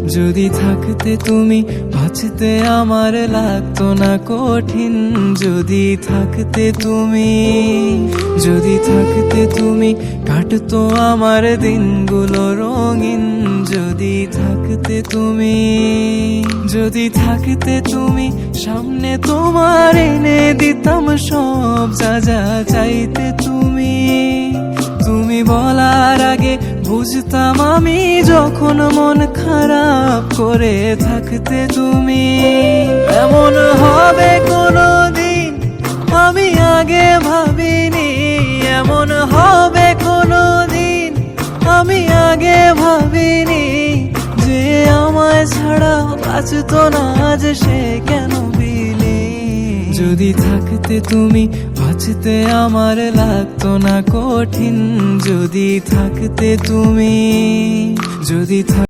যদি থাকতে তুমি বাঁচতে আমার লাগতো না কঠিন। যদি থাকতে তুমি, যদি থাকতে তুমি কাটতো আমার দিনগুলো রঙিন। যদি থাকতে তুমি, যদি থাকতে তুমি সামনে তোমার এনে দিতাম সব যা যা চাইতে তুমি। তুমি বলার আগে বুঝতাম আমি যখন মন খারাপ করে থাকতে তুমি। এমন হবে কোনোদিন আমি আগে ভাবিনি, এমন হবে কোনোদিন আমি আগে ভাবিনি। যে আমায় ছাড়া বাঁচতো না আজ সে কেন বিলি। যদি থাকতে তুমি বাঁচতে আমার লাগতো না কঠিন। যদি থাকতে তুমি, যদি